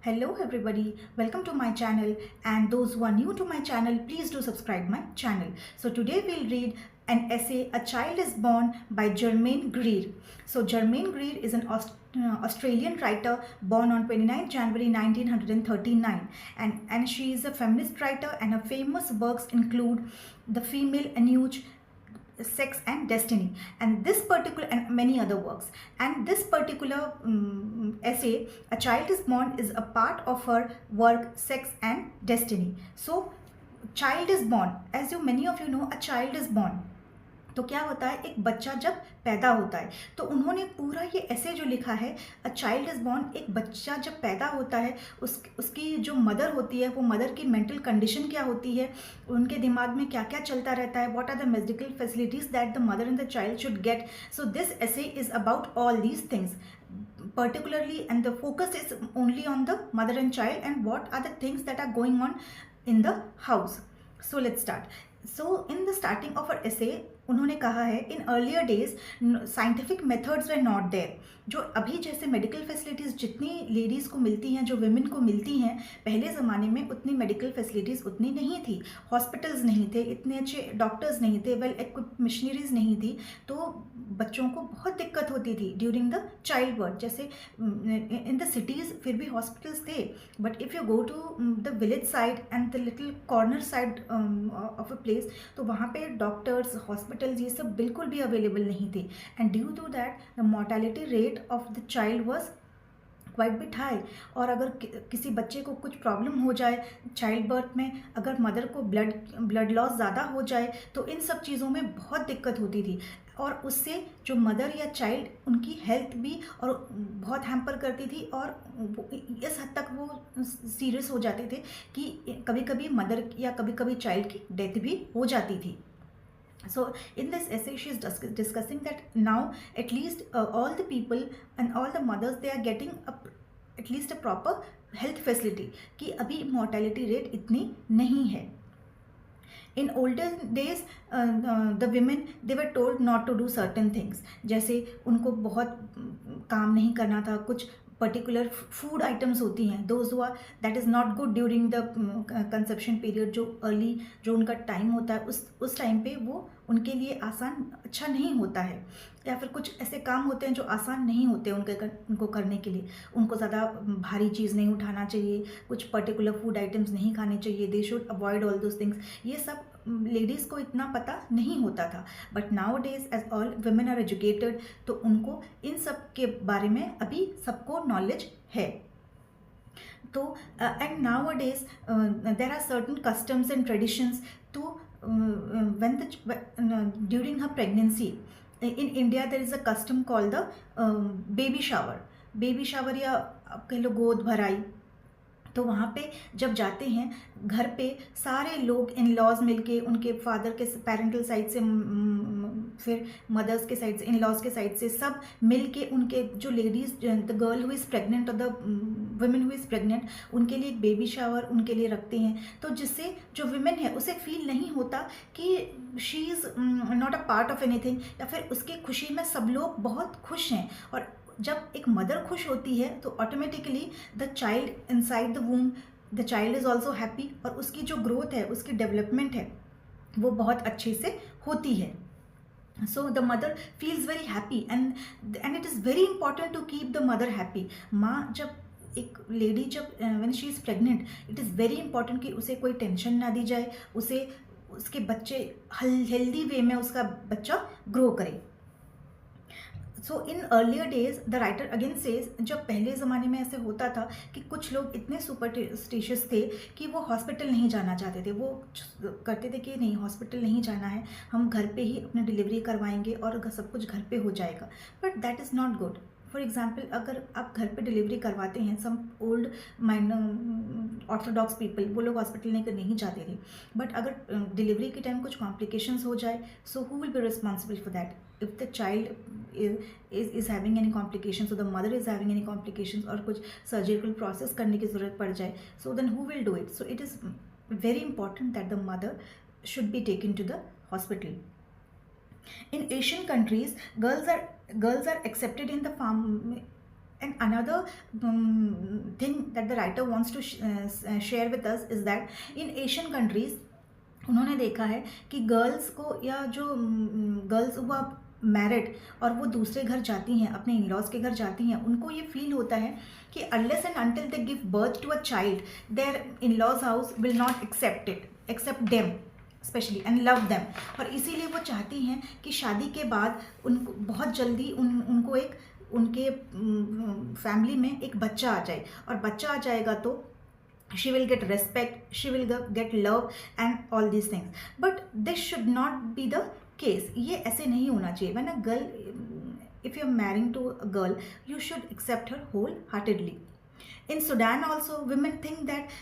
Hello everybody, welcome to my channel, and those who are new to my channel, please do subscribe my channel. So today we'll read an essay, A Child is Born by Germaine Greer. So Germaine Greer is an Australian writer born on 29 January 1939, and she is a feminist writer, and her famous works include The Female Eunuch, Sex and Destiny, and this particular and many other works. And this particular essay, A Child is Born, is a part of her work Sex and Destiny. So child is born, as you many of you know, a child is born. तो क्या होता है, एक बच्चा जब पैदा होता है, तो उन्होंने पूरा ये ऐसे जो लिखा है, अ चाइल्ड इज़ बॉर्न, एक बच्चा जब पैदा होता है, उसकी जो मदर होती है, वो मदर की मेंटल कंडीशन क्या होती है, उनके दिमाग में क्या क्या चलता रहता है, what are the medical facilities that the mother and the child should get. So this essay is about all these things particularly, and the focus is only on the mother and child and what are the things that are going on in the house. So let's start. So in the starting of her essay, उन्होंने कहा है, in earlier days scientific methods were not there. जो अभी जैसे medical facilities जितनी ladies को मिलती हैं, जो विमेन को मिलती हैं, पहले ज़माने में उतनी मेडिकल फैसिलिटीज़ उतनी नहीं थी, हॉस्पिटल्स नहीं थे, इतने अच्छे डॉक्टर्स नहीं थे, वेल इक्विप्ड मशीनरीज नहीं थी, तो बच्चों को बहुत दिक्कत होती थी ड्यूरिंग द चाइल्ड बर्थ. जैसे इन द सिटीज़ फिर भी हॉस्पिटल्स थे, but if you go to the village side and the little corner side of a place, तो वहाँ पे डॉक्टर्स, हॉस्पिटल्स ये सब बिल्कुल भी अवेलेबल नहीं थे. And due to that the mortality rate of the child was quite bit high. और अगर किसी बच्चे को कुछ प्रॉब्लम हो जाए चाइल्ड बर्थ में, अगर मदर को ब्लड लॉस ज़्यादा हो जाए, तो इन सब चीज़ों में बहुत दिक्कत होती थी, और उससे जो मदर या चाइल्ड, उनकी हेल्थ भी और बहुत हैम्पर करती थी, और इस हद तक वो सीरियस हो जाते थे कि कभी कभी मदर या कभी कभी चाइल्ड की डेथ भी हो जाती थी. So in this essay she is discussing that now at least all the people and all the mothers, they are getting at least a proper health facility, कि अभी mortality rate इतनी नहीं है. In older days the women, they were told not to do certain things. जैसे उनको बहुत काम नहीं करना था, कुछ पर्टिकुलर फूड आइटम्स होती हैं, दोज हुआ that is not good during the conception period. जो अर्ली जो उनका टाइम होता है, उस टाइम पे वो उनके लिए आसान अच्छा नहीं होता है, या फिर कुछ ऐसे काम होते हैं जो आसान नहीं होते उनको करने के लिए. उनको ज़्यादा भारी चीज़ नहीं उठाना चाहिए, कुछ पर्टिकुलर फूड आइटम्स नहीं खाने चाहिए, they should avoid all those things. ये सब लेडीज़ को इतना पता नहीं होता था, but nowadays as all women are educated, तो उनको इन सब के बारे में अभी सबको नॉलेज है. तो and nowadays there are certain customs and traditions. तो when during her pregnancy in India there is a custom called the baby shower या आप कह लो गोद भराई. तो वहाँ पे जब जाते हैं, घर पे सारे लोग इन लॉज मिलके, उनके फादर के पेरेंटल साइड से, फिर मदर्स के साइड से, इन लॉज के साइड से, सब मिल के उनके जो ladies, the girl who is pregnant और the woman who is pregnant, उनके लिए एक बेबी शावर उनके लिए रखते हैं. तो जिससे जो वुमेन है उसे फील नहीं होता कि she is not a part of anything, या फिर उसकी खुशी में सब लोग बहुत खुश हैं. और जब एक मदर खुश होती है तो automatically the child inside the वूम, the child is also happy, और उसकी जो ग्रोथ है, उसकी डेवलपमेंट है, वो बहुत अच्छे से होती है. So the mother feels very happy, and it is very important to keep the mother happy. माँ जब एक लेडी जब when she is pregnant, it is very important कि उसे कोई टेंशन ना दी जाए, उसे उसके बच्चे हेल्दी वे में उसका बच्चा ग्रो करे. So in earlier days the writer again says, जब पहले ज़माने में ऐसे होता था कि कुछ लोग इतने सुपरस्टिशियस थे कि वो हॉस्पिटल नहीं जाना चाहते थे. वो करते थे कि नहीं, हॉस्पिटल नहीं जाना है, हम घर पे ही अपनी डिलीवरी करवाएंगे और सब कुछ घर पे हो जाएगा. But that is not good. For example, अगर आप घर पे डिलीवरी करवाते हैं, सम ओल्ड ऑर्थोडॉक्स पीपल, वो लोग हॉस्पिटल नहीं जाते थे, बट अगर डिलीवरी के टाइम कुछ कॉम्प्लिकेशंस हो जाए, so who will be responsible for that? If the child is having any complications, so the mother is having any complications, और कुछ सर्जिकल प्रोसेस करने की ज़रूरत पड़ जाए, so then who will do it? So it is very important that the mother should be taken to the hospital. In Asian countries, girls are accepted in the And another thing that the writer wants to share with us is that in Asian countries उन्होंने देखा है कि girls को, या जो girls हुआ married और वो दूसरे घर जाती हैं, अपने इन लॉज के घर जाती हैं, उनको ये फील होता है कि unless and until they give birth to a child, their in laws house will not accept them specially and love them. और इसीलिए वो चाहती हैं कि शादी के बाद उनको बहुत जल्दी उनको एक उनके फैमिली में एक बच्चा आ जाए, और बच्चा आ जाएगा तो she will get respect, she will get love and all these things. But this should not be the case. ये ऐसे नहीं होना चाहिए. When a girl, if you are marrying to a girl, you should accept her wholeheartedly. In Sudan also, women think that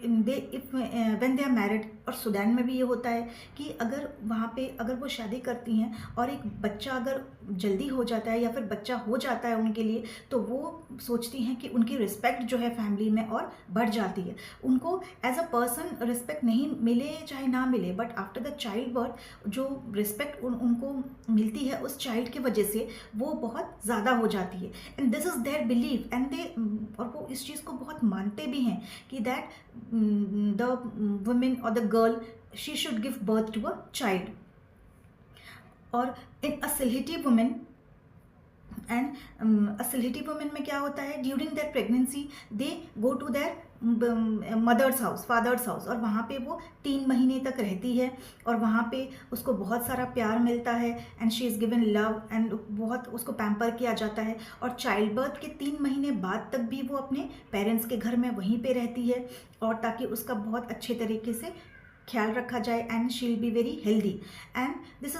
when they are married, और Sudan में भी ये होता है कि अगर वहाँ पे अगर वो शादी करती हैं और एक बच्चा अगर जल्दी हो जाता है या फिर बच्चा हो जाता है उनके लिए, तो वो सोचती हैं कि उनकी रिस्पेक्ट जो है फैमिली में और बढ़ जाती है। उनको एज अ पर्सन रिस्पेक्ट नहीं मिले चाहे ना मिले, but after the child birth जो रिस्पेक्ट उनको मिलती है उस चाइल्ड की वजह से वो बहुत ज़्यादा हो जाती है। And this is their believe, and they, और वो इस चीज़ को बहुत मानते भी हैं कि दैट द वुमेन और the girl, she should give birth to a child. और in a Sylheti woman, and a Sylheti woman में क्या होता है, during their pregnancy they go to their mother's house, father's house, और वहाँ पे वो 3 महीने तक रहती है और वहाँ पे उसको बहुत सारा प्यार मिलता है and she is given love and बहुत उसको पैम्पर किया जाता है। और चाइल्ड बर्थ के 3 महीने बाद तक भी वो अपने पेरेंट्स के घर में वहीं पे रहती है, और ताकि उसका बहुत अच्छे तरीके से ख्याल रखा जाए and she will be very healthy. And this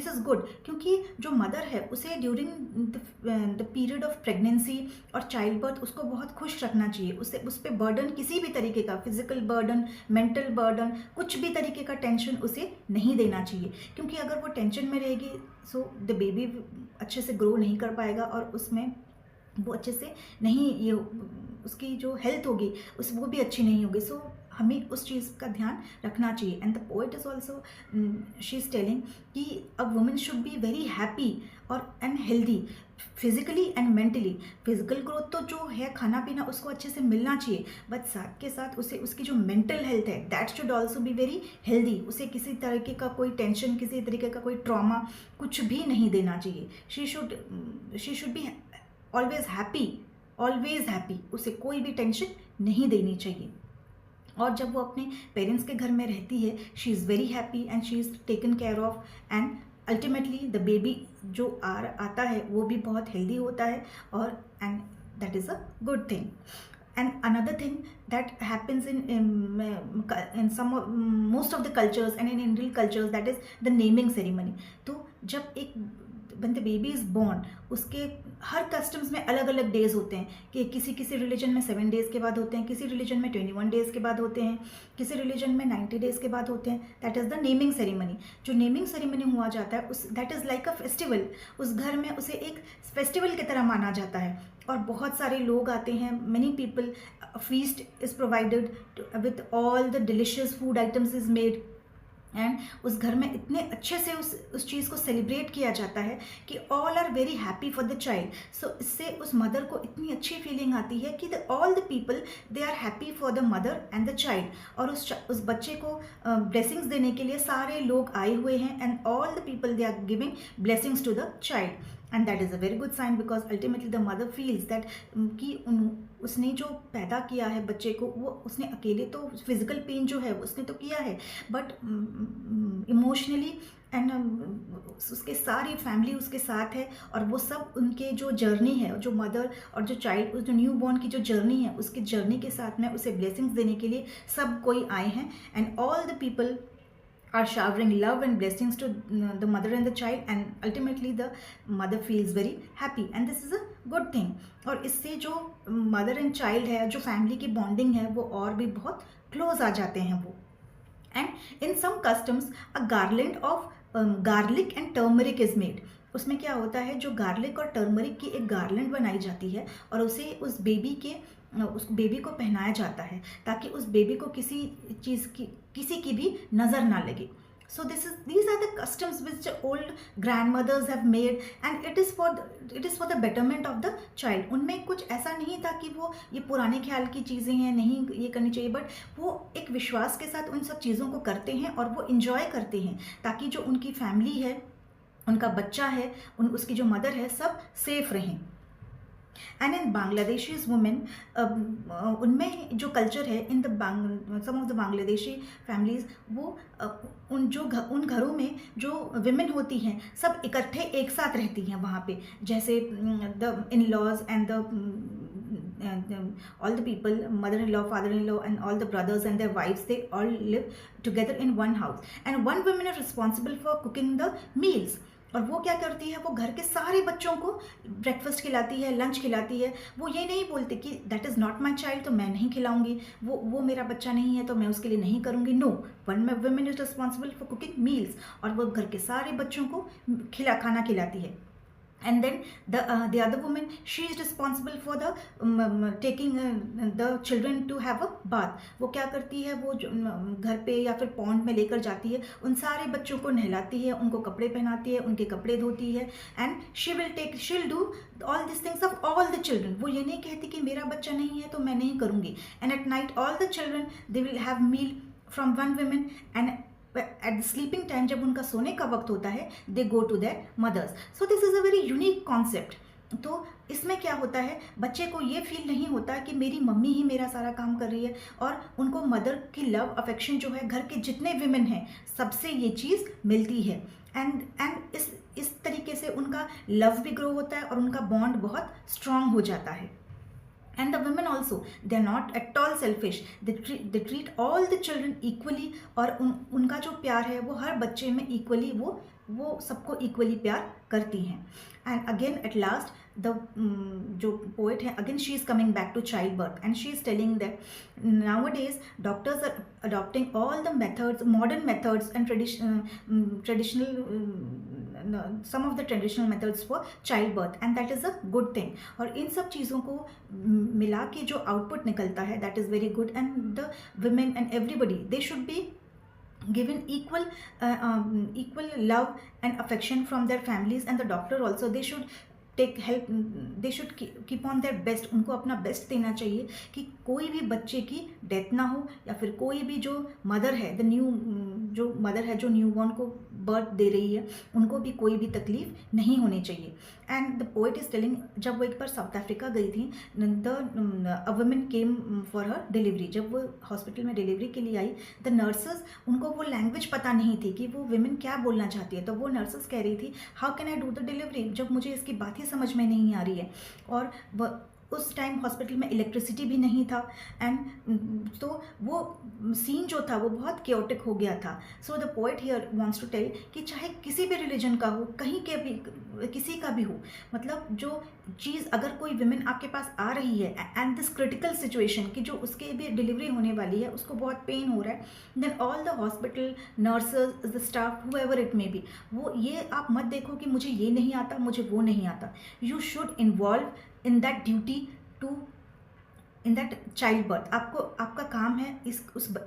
is good क्योंकि जो मदर है उसे during the period of pregnancy और चाइल्ड बर्थ उसको बहुत खुश रखना चाहिए। उस पर बर्डन, किसी भी तरीके का फिजिकल बर्डन, मेंटल बर्डन, कुछ भी तरीके का टेंशन उसे नहीं देना चाहिए, क्योंकि अगर वो टेंशन में रहेगी सो द बेबी अच्छे से ग्रो नहीं कर पाएगा और उसमें वो अच्छे से नहीं, ये उसकी जो हेल्थ होगी वो भी अच्छी नहीं होगी। सो हमें उस चीज़ का ध्यान रखना चाहिए। And the poet is also, she is telling कि a woman should be very happy और and healthy physically and mentally. Physical growth तो जो है, खाना पीना उसको अच्छे से मिलना चाहिए, बट साथ के साथ उसे उसकी जो मेंटल हेल्थ है that should also be very healthy. उसे किसी तरीके का कोई टेंशन, किसी तरीके का कोई ट्रॉमा कुछ भी नहीं देना चाहिए। She should be always happy, उसे कोई भी टेंशन नहीं देनी चाहिए। और जब वो अपने पेरेंट्स के घर में रहती है, she is very happy and she is taken care of, and ultimately the baby जो आता है वो भी बहुत हेल्दी होता है, और and that is a good thing. And another thing that happens in some most of the cultures and in Indian cultures, that is the naming ceremony. तो जब एक when the baby is born, उसके हर customs में अलग अलग days होते हैं कि किसी रिलीजन में 7 डेज़ के बाद होते हैं, किसी रिलीजन में 21 डेज़ के बाद होते हैं, किसी रिलीजन में 90 डेज़ के बाद होते हैं। That is the naming ceremony. जो नेमिंग सेरेमनी हुआ जाता है उस that is like a festival. उस घर में उसे एक फेस्टिवल की तरह माना जाता है और बहुत सारे लोग आते हैं, many people, feast is provided with all the delicious food items is made, and उस घर में इतने अच्छे से उस चीज़ को सेलिब्रेट किया जाता है कि all are very happy for the child. So इससे उस मदर को इतनी अच्छी फीलिंग आती है कि all the people they are happy for the mother and the child, और उस बच्चे को ब्लेसिंग्स देने के लिए सारे लोग आए हुए हैं, and all the people they are giving blessings to the child. And that is a very good sign because ultimately the mother feels that कि उसने जो पैदा किया है बच्चे को, वो उसने अकेले तो फिजिकल पेन जो है उसने तो किया है, बट इमोशनली एंड उसके सारी फैमिली उसके साथ है, और वो सब उनके जो जर्नी है, जो मदर और जो चाइल्ड, जो न्यू बॉर्न की जो जर्नी है, उसकी जर्नी के साथ में उसे ब्लेसिंग्स देने के लिए सब कोई आए हैं, and all the people are showering love and blessings to the mother and the child, and ultimately the mother feels very happy, and this is a good thing। और इससे जो mother and child है, जो family की bonding है, वो और भी बहुत close आ जाते हैं वो। and in some customs a garland of garlic and turmeric is made। उसमें क्या होता है, जो गार्लिक और टर्मरिक की एक गार्लैंड बनाई जाती है और उसे उस बेबी को पहनाया जाता है ताकि उस बेबी को किसी की भी नज़र ना लगे। So these are the customs which old grandmothers have made, and it is for the betterment of the child. उनमें कुछ ऐसा नहीं था कि वो ये पुराने ख्याल की चीज़ें हैं, नहीं ये करनी चाहिए, बट वो एक विश्वास के साथ उन सब चीज़ों को करते हैं और वो इंजॉय करते हैं, ताकि जो उनकी फैमिली है, उनका बच्चा है, उसकी जो मदर है, सब सेफ रहें. एंड इन बांग्लादेशीज वुमेन, उनमें जो कल्चर है in the some of the Bangladeshi families, वो उन घरों में जो विमेन होती हैं सब इकट्ठे एक साथ रहती हैं वहाँ पे, जैसे the in laws and the all the people, mother-in-law, father-in-law, and all the brothers and their wives, they all live together in one house, and one woman is responsible for cooking the meals. और वो क्या करती है, वो घर के सारे बच्चों को ब्रेकफास्ट खिलाती है, लंच खिलाती है. वो ये नहीं बोलती कि that is not my child, तो मैं नहीं खिलाऊंगी, वो मेरा बच्चा नहीं है तो मैं उसके लिए नहीं करूँगी. No, one women is responsible for cooking meals, और वो घर के सारे बच्चों को खाना खिलाती है. And then the other woman, she is responsible for the taking the children to have a bath. वो क्या करती है, वो घर पे या फिर पॉन्ड में लेकर जाती है, उन सारे बच्चों को नहलाती है, उनको कपड़े पहनाती है, उनके कपड़े धोती है, and she'll do all these things of all the children. वो ये नहीं कहती कि मेरा बच्चा नहीं है तो मैं नहीं करूँगी. And at night all the children, they will have meal from one woman, and at the sleeping time, जब उनका सोने का वक्त होता है, they go to their mothers. So this is a very unique concept. तो इसमें क्या होता है, बच्चे को ये फील नहीं होता कि मेरी मम्मी ही मेरा सारा काम कर रही है, और उनको मदर की लव अफेक्शन जो है घर के जितने विमेन हैं सबसे ये चीज़ मिलती है. एंड इस तरीके से उनका लव भी ग्रो होता है और उनका बॉन्ड बहुत स्ट्रांग हो जाता है. And the women also, they are not at all selfish. They treat all the children equally, और उनका जो प्यार है वो हर बच्चे में इक्वली, वो सबको इक्वली प्यार करती हैं. And again at last the जो पोएट है, again she is coming back to child birth, and she is telling that nowadays doctors are adopting all the methods, modern methods, and traditional some of the traditional methods for childbirth, and that is a good thing. और इन सब चीज़ों को मिला के जो output निकलता है, that is very good, and the women and everybody, they should be given equal love and affection from their families, and the doctor also, they should take help, they should keep on their best. उनको अपना best देना चाहिए कि कोई भी बच्चे की death ना हो, या फिर कोई भी जो मदर है, जो मदर है जो न्यू बॉर्न को बर्थ दे रही है, उनको भी कोई भी तकलीफ नहीं होनी चाहिए. And the poet is telling, जब वो एक बार साउथ अफ्रीका गई थी, a woman came for her delivery. जब वो हॉस्पिटल में डिलीवरी के लिए आई, द नर्सेज, उनको वो लैंग्वेज पता नहीं थी कि वो वुमेन क्या बोलना चाहती है. तो वो नर्सेज कह रही थी, how can I do the delivery, जब मुझे इसकी बात ही समझ में नहीं आ रही है. और उस टाइम हॉस्पिटल में इलेक्ट्रिसिटी भी नहीं था, एंड तो वो सीन जो था वो बहुत क्योटिक हो गया था. So the poet here wants to tell कि चाहे किसी भी रिलीजन का हो, कहीं के भी, किसी का भी हो, मतलब जो चीज़ अगर कोई विमेन आपके पास आ रही है एंड दिस क्रिटिकल सिचुएशन कि जो उसके भी डिलीवरी होने वाली है, उसको बहुत पेन हो रहा है, then all the hospital nurses, the staff, however it may be, वो ये आप मत देखो कि मुझे ये नहीं आता, मुझे वो नहीं आता. You should involve in that duty to in that child birth. आपका काम है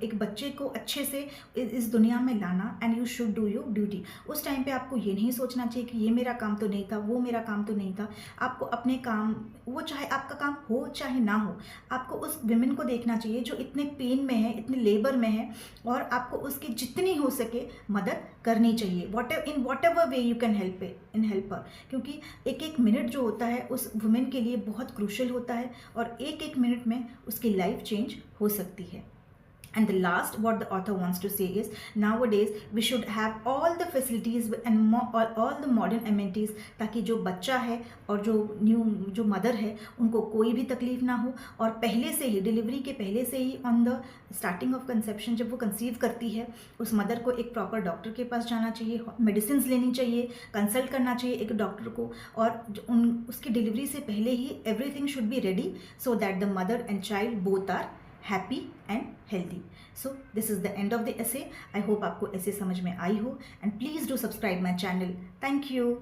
एक बच्चे को अच्छे से इस दुनिया में लाना, and you should do your duty. उस टाइम पे आपको ये नहीं सोचना चाहिए कि ये मेरा काम तो नहीं था, वो मेरा काम तो नहीं था. आपको अपने काम, वो चाहे आपका काम हो चाहे ना हो, आपको उस विमेन को देखना चाहिए जो इतने पेन में है, इतने लेबर में है, और आपको उसकी जितनी हो सके मदद करनी चाहिए. In what ever way you can help her, क्योंकि एक एक मिनट जो होता है उस वुमेन के लिए बहुत क्रूशल होता है, और एक एक मिनट में उसकी लाइफ चेंज हो सकती है. And the last, what the author wants to say is, nowadays we should have all the facilities and all the modern amenities, ताकि जो बच्चा है और जो मदर है उनको कोई भी तकलीफ ना हो, और पहले से ही, डिलीवरी के पहले से ही, on the starting of conception, जब वो कंसीव करती है, उस मदर को एक प्रॉपर डॉक्टर के पास जाना चाहिए, मेडिसिन लेनी चाहिए, कंसल्ट करना चाहिए एक डॉक्टर को, और उसकी डिलीवरी से पहले ही everything should be ready, so that the mother and child both are happy and healthy. So this is the end of the essay. I hope आपको ऐसे समझ में आई हो, and please do subscribe my channel. Thank you.